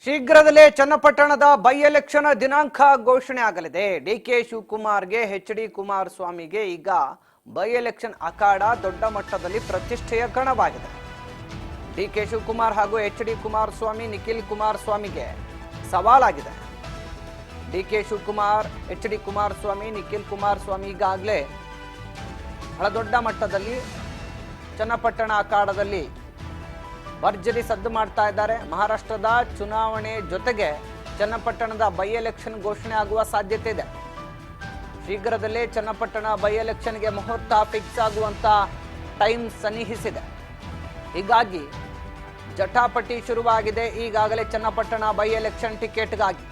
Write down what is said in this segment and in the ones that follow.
ಶೀಘ್ರದಲ್ಲೇ ಚನ್ನಪಟ್ಟಣದ by election ದಿನಾಂಕ ಘೋಷಣೆ ಆಗಲಿದೆ. DK ಶಿವಕುಮಾರ್ಗೆ H D. ಕುಮಾರಸ್ವಾಮಿಗೆ ಈಗ ಬೈ ಎಲೆಕ್ಷನ್ ಅಖಾಡ ದೊಡ್ಡ ಮಟ್ಟದಲ್ಲಿ ಪ್ರತಿಷ್ಠೆಯ ಕಣವಾಗಿದೆ. ಡಿಕೆ ಶಿವಕುಮಾರ್ ಹಾಗೂ ಎಚ್.ಡಿ. ಕುಮಾರಸ್ವಾಮಿ, ನಿಖಿಲ್ ಕುಮಾರಸ್ವಾಮಿಗೆ ಸವಾಲಾಗಿದೆ. ಡಿಕೆ ಶಿವಕುಮಾರ್, ಎಚ್.ಡಿ. ಕುಮಾರಸ್ವಾಮಿ, ನಿಖಿಲ್ ಕುಮಾರಸ್ವಾಮಿ ಈಗಾಗಲೇ ಬಹಳ ದೊಡ್ಡ ಮಟ್ಟದಲ್ಲಿ ಚನ್ನಪಟ್ಟಣ ಅಖಾಡದಲ್ಲಿ ಭರ್ಜರಿ ಸದ್ದು ಮಾಡ್ತಾ ಇದ್ದಾರೆ. ಮಹಾರಾಷ್ಟ್ರದ ಚುನಾವಣೆ ಜೊತೆಗೆ ಚನ್ನಪಟ್ಟಣದ ಬೈ ಎಲೆಕ್ಷನ್ ಘೋಷಣೆ ಆಗುವ ಸಾಧ್ಯತೆ ಇದೆ. ಶೀಘ್ರದಲ್ಲೇ ಚನ್ನಪಟ್ಟಣ ಬೈ ಎಲೆಕ್ಷನ್ಗೆ ಮುಹೂರ್ತ ಫಿಕ್ಸ್ ಆಗುವಂತ ಟೈಮ್ ಸನ್ನಿಹಿಸಿದೆ. ಹೀಗಾಗಿ ಜಟಾಪಟಿ ಶುರುವಾಗಿದೆ ಈಗಾಗಲೇ ಚನ್ನಪಟ್ಟಣ ಬೈ ಎಲೆಕ್ಷನ್ ಟಿಕೆಟ್ಗಾಗಿ.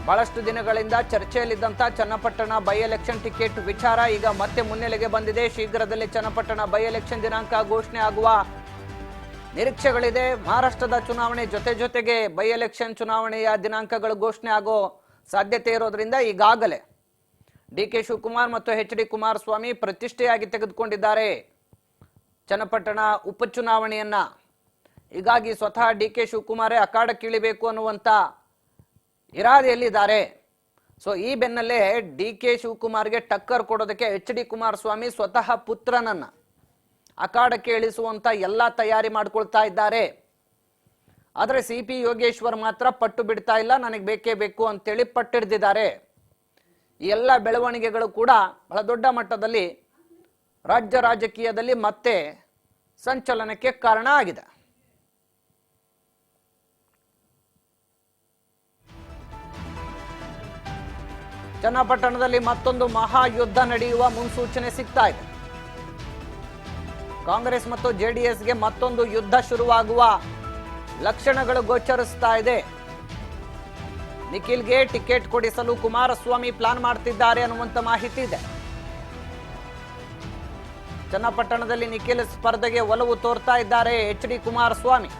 ಬಹಳಷ್ಟು ದಿನಗಳಿಂದ ಚರ್ಚೆಯಲ್ಲಿದ್ದಂಥ ಚನ್ನಪಟ್ಟಣ ಬೈ ಎಲೆಕ್ಷನ್ ಟಿಕೆಟ್ ವಿಚಾರ ಈಗ ಮತ್ತೆ ಮುನ್ನೆಲೆಗೆ ಬಂದಿದೆ. ಶೀಘ್ರದಲ್ಲೇ ಚನ್ನಪಟ್ಟಣ ಬೈ ಎಲೆಕ್ಷನ್ ದಿನಾಂಕ ಘೋಷಣೆ ಆಗುವ ನಿರೀಕ್ಷೆಗಳಿದೆ. ಮಹಾರಾಷ್ಟ್ರದ ಚುನಾವಣೆ ಜೊತೆಗೆ ಬೈ ಎಲೆಕ್ಷನ್ ಚುನಾವಣೆಯ ದಿನಾಂಕಗಳು ಘೋಷಣೆ ಆಗೋ ಸಾಧ್ಯತೆ ಇರೋದ್ರಿಂದ ಈಗಾಗಲೇ ಡಿಕೆ ಶಿವಕುಮಾರ್ ಮತ್ತು ಎಚ್.ಡಿ. ಕುಮಾರಸ್ವಾಮಿ ಪ್ರತಿಷ್ಠೆಯಾಗಿ ತೆಗೆದುಕೊಂಡಿದ್ದಾರೆ ಚನ್ನಪಟ್ಟಣ ಉಪಚುನಾವಣೆಯನ್ನ. ಹೀಗಾಗಿ ಸ್ವತಃ ಡಿಕೆ ಶಿವಕುಮಾರೇ ಅಖಾಡಕ್ಕಿಳಿಬೇಕು ಅನ್ನುವಂತ ಇರಾದೆಯಲ್ಲಿದ್ದಾರೆ. ಸೊ ಈ ಬೆನ್ನಲ್ಲೇ ಡಿಕೆ ಶಿವಕುಮಾರ್ಗೆ ಟಕ್ಕರ್ ಕೊಡೋದಕ್ಕೆ ಎಚ್.ಡಿ. ಕುಮಾರಸ್ವಾಮಿ ಸ್ವತಃ ಪುತ್ರನನ್ನ ಅಖಾಡಕ್ಕೆ ಇಳಿಸುವಂತ ಎಲ್ಲ ತಯಾರಿ ಮಾಡ್ಕೊಳ್ತಾ ಇದ್ದಾರೆ. ಆದರೆ ಸಿ.ಪಿ. ಯೋಗೇಶ್ವರ್ ಮಾತ್ರ ಪಟ್ಟು ಬಿಡ್ತಾ ಇಲ್ಲ, ನನಗೆ ಬೇಕೇ ಬೇಕು ಅಂತೇಳಿ ಪಟ್ಟಿಡ್ದಿದ್ದಾರೆ. ಈ ಎಲ್ಲ ಬೆಳವಣಿಗೆಗಳು ಕೂಡ ಬಹಳ ದೊಡ್ಡ ಮಟ್ಟದಲ್ಲಿ ರಾಜ್ಯ ರಾಜಕೀಯದಲ್ಲಿ ಮತ್ತೆ ಸಂಚಲನಕ್ಕೆ ಕಾರಣ ಆಗಿದೆ. ಚನ್ನಪಟ್ಟಣದಲ್ಲಿ ಮತ್ತೊಂದು ಮಹಾಯುದ್ಧ ನಡೆಯುವ ಮುನ್ಸೂಚನೆ ಸಿಗ್ತಾ ಇದೆ. ಕಾಂಗ್ರೆಸ್ ಮತ್ತು ಜೆಡಿಎಸ್ಗೆ ಮತ್ತೊಂದು ಯುದ್ಧ ಶುರುವಾಗುವ ಲಕ್ಷಣಗಳು ಗೋಚರಿಸ್ತಾ ಇದೆ. ನಿಖಿಲ್ಗೆ ಟಿಕೆಟ್ ಕೊಡಿಸಲು ಕುಮಾರಸ್ವಾಮಿ ಪ್ಲಾನ್ ಮಾಡ್ತಿದ್ದಾರೆ ಅನ್ನುವಂತ ಮಾಹಿತಿ ಇದೆ. ಚನ್ನಪಟ್ಟಣದಲ್ಲಿ ನಿಖಿಲ್ ಸ್ಪರ್ಧೆಗೆ ಒಲವು ತೋರ್ತಾ ಇದ್ದಾರೆ ಎಚ್.ಡಿ. ಕುಮಾರಸ್ವಾಮಿ.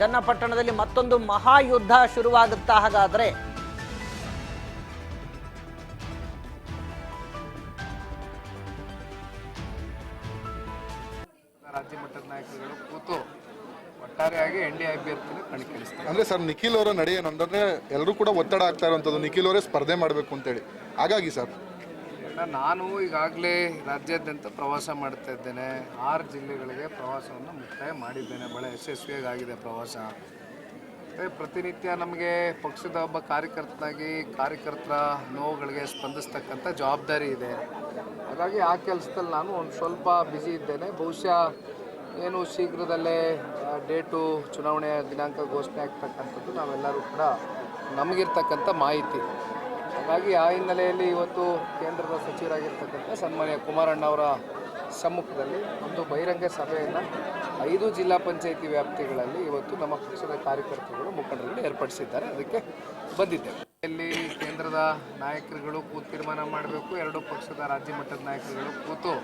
ಚನ್ನಪಟ್ಟಣದಲ್ಲಿ ಮತ್ತೊಂದು ಮಹಾಯುದ್ಧ ಶುರುವಾಗುತ್ತಾ ಹಾಗಾದ್ರೆ? ರಾಜ್ಯ ಮಟ್ಟದ ನಾಯಕರುಗಳು ಕೂತು ಒಟ್ಟಾರೆಯಾಗಿ ಎನ್.ಡಿ.ಎ ಅಭ್ಯರ್ಥಿನ ಕಣಕ್ಕಿಳಿಸ್ತಾರೆ. ಅಂದ್ರೆ ಸರ್, ನಿಖಿಲ್ ಅವರ ನಡೆ ಏನಂದ್ರೆ ಎಲ್ಲರೂ ಕೂಡ ಒತ್ತಡ ಆಗ್ತಾ ಇರುವಂಥದ್ದು, ನಿಖಿಲ್ ಅವರೇ ಸ್ಪರ್ಧೆ ಮಾಡಬೇಕು ಅಂತೇಳಿ. ಹಾಗಾಗಿ ಸರ್, ನಾನು ಈಗಾಗಲೇ ರಾಜ್ಯಾದ್ಯಂತ ಪ್ರವಾಸ ಮಾಡ್ತಾ ಇದ್ದೇನೆ. 6 ಜಿಲ್ಲೆಗಳಿಗೆ ಪ್ರವಾಸವನ್ನು ಮುಕ್ತಾಯ ಮಾಡಿದ್ದೇನೆ. ಭಾಳ ಯಶಸ್ವಿಯಾಗಿ ಆಗಿದೆ ಪ್ರವಾಸ. ಪ್ರತಿನಿತ್ಯ ನಮಗೆ ಪಕ್ಷದ ಒಬ್ಬ ಕಾರ್ಯಕರ್ತನಾಗಿ ಕಾರ್ಯಕರ್ತರ ನೋವುಗಳಿಗೆ ಸ್ಪಂದಿಸ್ತಕ್ಕಂಥ ಜವಾಬ್ದಾರಿ ಇದೆ. ಹಾಗಾಗಿ ಆ ಕೆಲಸದಲ್ಲಿ ನಾನು ಒಂದು ಸ್ವಲ್ಪ ಬ್ಯುಸಿ ಇದ್ದೇನೆ. ಬಹುಶಃ ಏನು ಶೀಘ್ರದಲ್ಲೇ ಡೇಟು ಚುನಾವಣೆಯ ದಿನಾಂಕ ಘೋಷಣೆ ಆಗ್ತಕ್ಕಂಥದ್ದು ನಾವೆಲ್ಲರೂ ಕೂಡ ನಮಗಿರ್ತಕ್ಕಂಥ ಮಾಹಿತಿ. ಹಾಗಾಗಿ ಆ ಹಿನ್ನೆಲೆಯಲ್ಲಿ ಇವತ್ತು ಕೇಂದ್ರದ ಸಚಿವರಾಗಿರ್ತಕ್ಕಂಥ ಸನ್ಮಾನ್ಯ ಕುಮಾರಣ್ಣ ಅವರ ಸಮ್ಮುಖದಲ್ಲಿ ಒಂದು ಬಹಿರಂಗ ಸಭೆಯನ್ನು 5 ಜಿಲ್ಲಾ ಪಂಚಾಯಿತಿ ವ್ಯಾಪ್ತಿಗಳಲ್ಲಿ ಇವತ್ತು ನಮ್ಮ ಪಕ್ಷದ ಕಾರ್ಯಕರ್ತರುಗಳು ಮುಖಂಡರುಗಳು ಏರ್ಪಡಿಸಿದ್ದಾರೆ. ಅದಕ್ಕೆ ಬಂದಿದ್ದೇವೆ. ಇಲ್ಲಿ ಕೇಂದ್ರದ ನಾಯಕರುಗಳು ಕೂತು ತೀರ್ಮಾನ ಮಾಡಬೇಕು. 2 ಪಕ್ಷದ ರಾಜ್ಯ ಮಟ್ಟದ ನಾಯಕರುಗಳು ಕೂತು